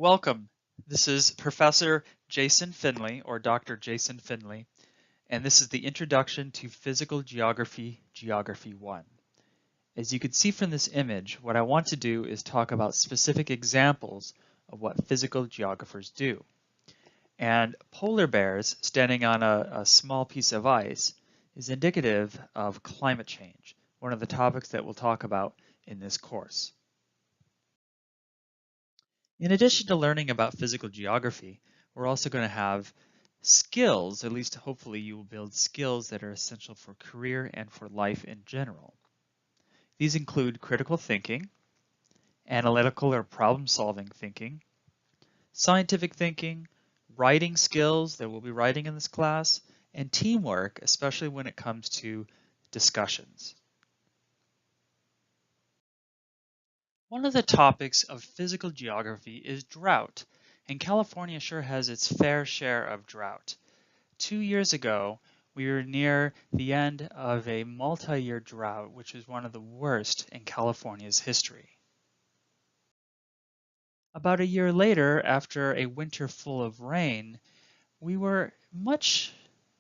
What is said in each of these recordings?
Welcome. This is Professor Jason Finley, or Dr. Jason Finley, and this is the Introduction to Physical Geography, Geography 1. As you can see from this image, what I want to do is talk about specific examples of what physical geographers do. And polar bears standing on a small piece of ice is indicative of climate change, one of the topics that we'll talk about in this course. In addition to learning about physical geography, we're also going to have skills, at least hopefully you will build skills that are essential for career and for life in general. These include critical thinking, analytical or problem-solving thinking, scientific thinking, writing skills that we'll be writing in this class, and teamwork, especially when it comes to discussions. One of the topics of physical geography is drought, and California sure has its fair share of drought. 2 years ago, we were near the end of a multi-year drought, which was one of the worst in California's history. About a year later, after a winter full of rain, we were at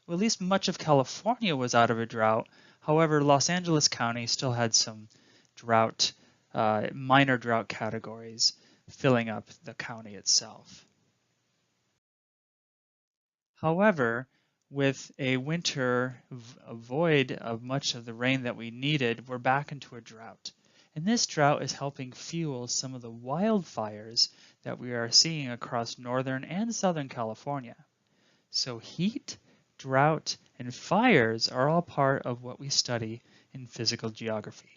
least much of California was out of a drought. However, Los Angeles County still had some drought, minor drought categories filling up the county itself. However, with a winter void of much of the rain that we needed, we're back into a drought. And this drought is helping fuel some of the wildfires that we are seeing across northern and southern California. So heat, drought, and fires are all part of what we study in physical geography.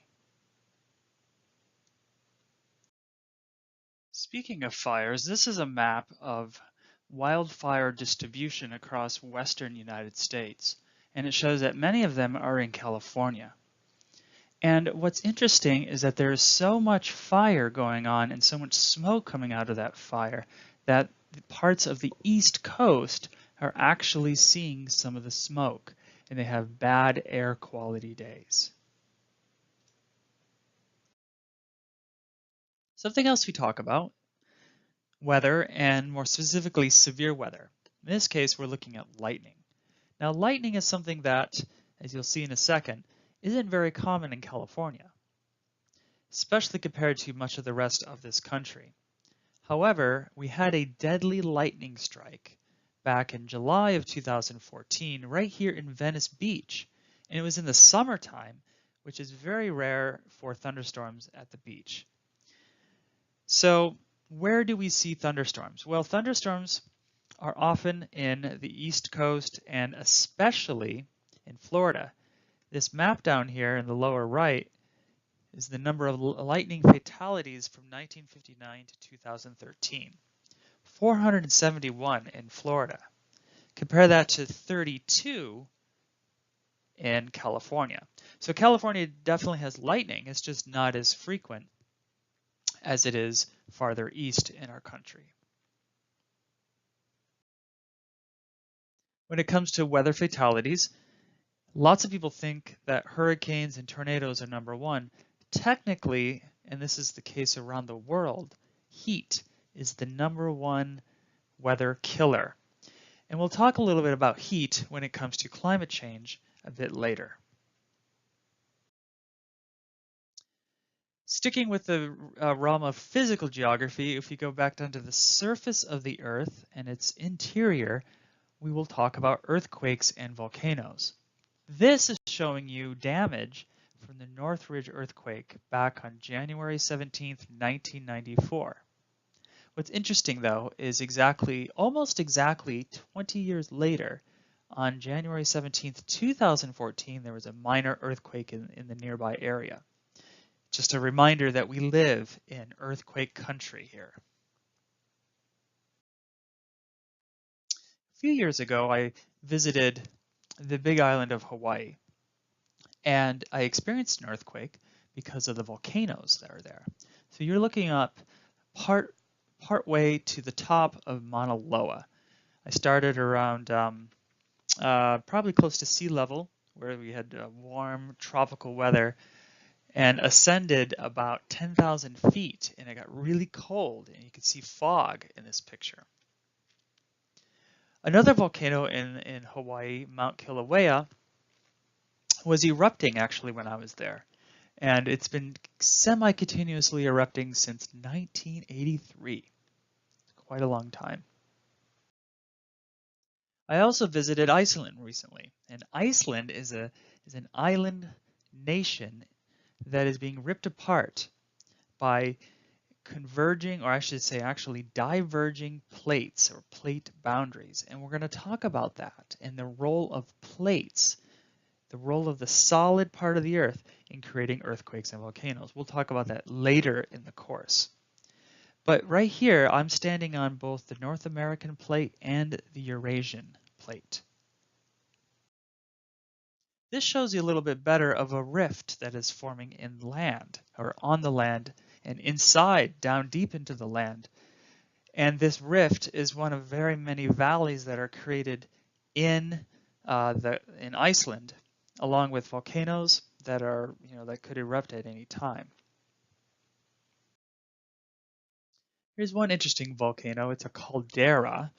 Speaking of fires, this is a map of wildfire distribution across western United States, and it shows that many of them are in California. And what's interesting is that there is so much fire going on and so much smoke coming out of that fire that parts of the East Coast are actually seeing some of the smoke, and they have bad air quality days. Something else we talk about, weather, and more specifically severe weather. In this case, we're looking at lightning. Now, lightning is something that, as you'll see in a second, isn't very common in California, especially compared to much of the rest of this country. However, we had a deadly lightning strike back in July of 2014 right here in Venice Beach, and it was in the summertime, which is very rare for thunderstorms at the beach. So where do we see thunderstorms? Well, thunderstorms are often in the East Coast and especially in Florida. This map down here in the lower right is the number of lightning fatalities from 1959 to 2013. 471 in Florida. Compare that to 32 in California. So California definitely has lightning, it's just not as frequent as it is farther east in our country. When it comes to weather fatalities, lots of people think that hurricanes and tornadoes are number one. Technically, and this is the case around the world, heat is the number one weather killer. And we'll talk a little bit about heat when it comes to climate change a bit later. Sticking with the realm of physical geography, if we go back down to the surface of the Earth and its interior, we will talk about earthquakes and volcanoes. This is showing you damage from the Northridge earthquake back on January 17, 1994. What's interesting, though, is almost exactly 20 years later, on January 17, 2014, there was a minor earthquake in the nearby area. Just a reminder that we live in earthquake country here. A few years ago, I visited the Big Island of Hawaii, and I experienced an earthquake because of the volcanoes that are there. So you're looking up part way to the top of Mauna Loa. I started around probably close to sea level, where we had warm tropical weather, and ascended about 10,000 feet, and it got really cold, and you can see fog in this picture. Another volcano in Hawaii, Mount Kilauea, was erupting actually when I was there, and it's been semi-continuously erupting since 1983. Quite a long time. I also visited Iceland recently, and Iceland is an island nation that is being ripped apart by converging, or I should say actually diverging plates or plate boundaries. And we're going to talk about that and the role of plates, the role of the solid part of the Earth in creating earthquakes and volcanoes. We'll talk about that later in the course. But right here, I'm standing on both the North American plate and the Eurasian plate. This shows you a little bit better of a rift that is forming in land, or on the land, and inside, down deep into the land. And this rift is one of very many valleys that are created in Iceland, along with volcanoes that are, that could erupt at any time. Here's one interesting volcano. It's a caldera,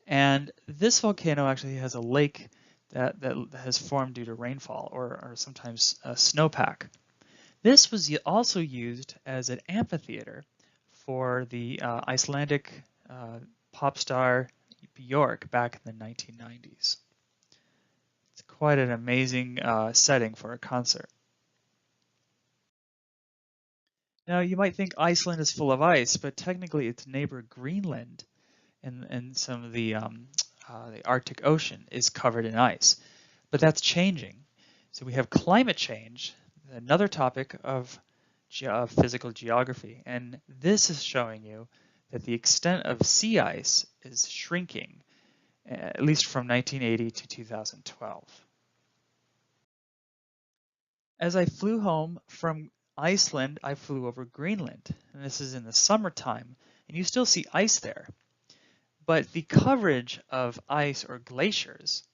and this volcano actually has a lake that has formed due to rainfall or sometimes snowpack. This was also used as an amphitheater for the Icelandic pop star Björk back in the 1990s. It's quite an amazing setting for a concert. Now you might think Iceland is full of ice, but technically its neighbor Greenland and some of the Arctic Ocean is covered in ice. But that's changing. So we have climate change, another topic of physical geography. And this is showing you that the extent of sea ice is shrinking, at least from 1980 to 2012. As I flew home from Iceland, I flew over Greenland. And this is in the summertime. And you still see ice there. But the coverage of ice or glaciers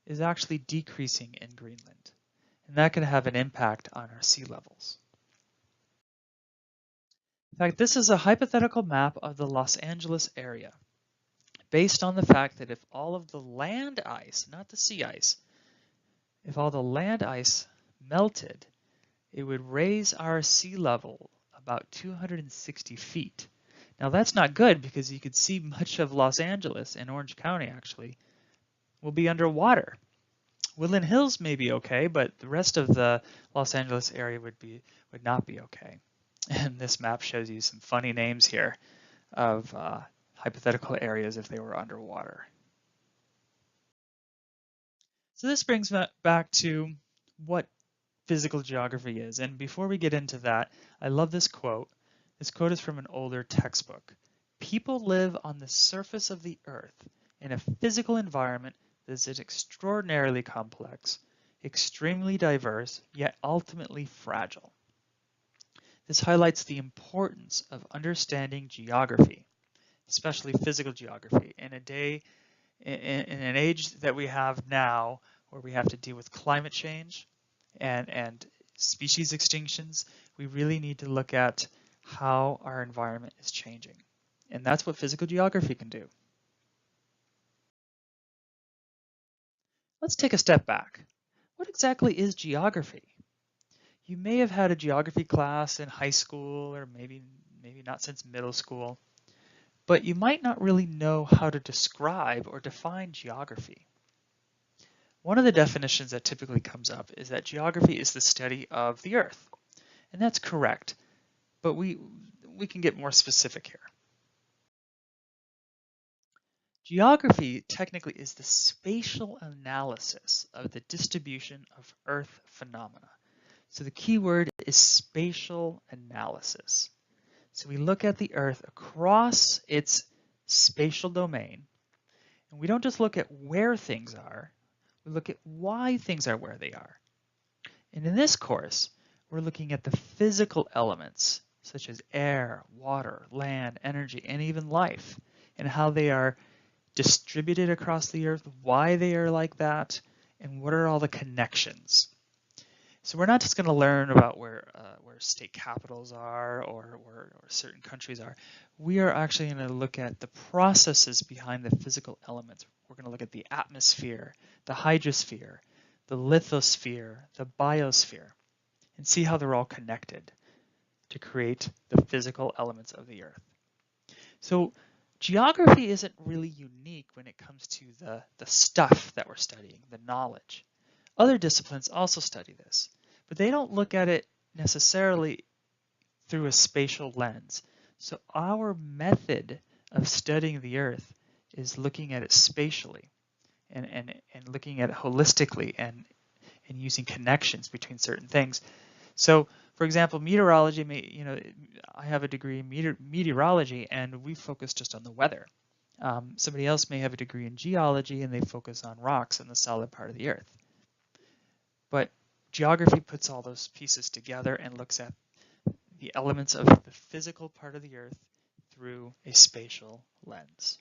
is actually decreasing in Greenland. And that can have an impact on our sea levels. In fact, this is a hypothetical map of the Los Angeles area based on the fact that if all of the land ice, not the sea ice, if all the land ice melted, it would raise our sea level about 260 feet. Now that's not good because you could see much of Los Angeles and Orange County actually will be underwater. Woodland Hills may be okay, but the rest of the Los Angeles area would not be okay. And this map shows you some funny names here of hypothetical areas if they were underwater. So this brings me back to what physical geography is. And before we get into that, I love this quote. This quote is from an older textbook. People live on the surface of the earth in a physical environment that is extraordinarily complex, extremely diverse, yet ultimately fragile. This highlights the importance of understanding geography, especially physical geography, in an age that we have now where we have to deal with climate change and species extinctions. We really need to look at how our environment is changing. And that's what physical geography can do. Let's take a step back. What exactly is geography? You may have had a geography class in high school or maybe not since middle school, but you might not really know how to describe or define geography. One of the definitions that typically comes up is that geography is the study of the earth. And that's correct, but we can get more specific here. Geography technically is the spatial analysis of the distribution of Earth phenomena. So the key word is spatial analysis. So we look at the Earth across its spatial domain, and we don't just look at where things are, we look at why things are where they are. And in this course, we're looking at the physical elements, such as air, water, land, energy, and even life, and how they are distributed across the earth, why they are like that, and what are all the connections. So we're not just going to learn about where state capitals are or where certain countries are. We are actually going to look at the processes behind the physical elements. We're going to look at the atmosphere, the hydrosphere, the lithosphere, the biosphere, and see how they're all connected to create the physical elements of the Earth. So geography isn't really unique when it comes to the stuff that we're studying, the knowledge. Other disciplines also study this, but they don't look at it necessarily through a spatial lens. So our method of studying the Earth is looking at it spatially and looking at it holistically and using connections between certain things. So, for example, meteorology, I have a degree in meteorology and we focus just on the weather. Somebody else may have a degree in geology and they focus on rocks and the solid part of the Earth. But geography puts all those pieces together and looks at the elements of the physical part of the Earth through a spatial lens.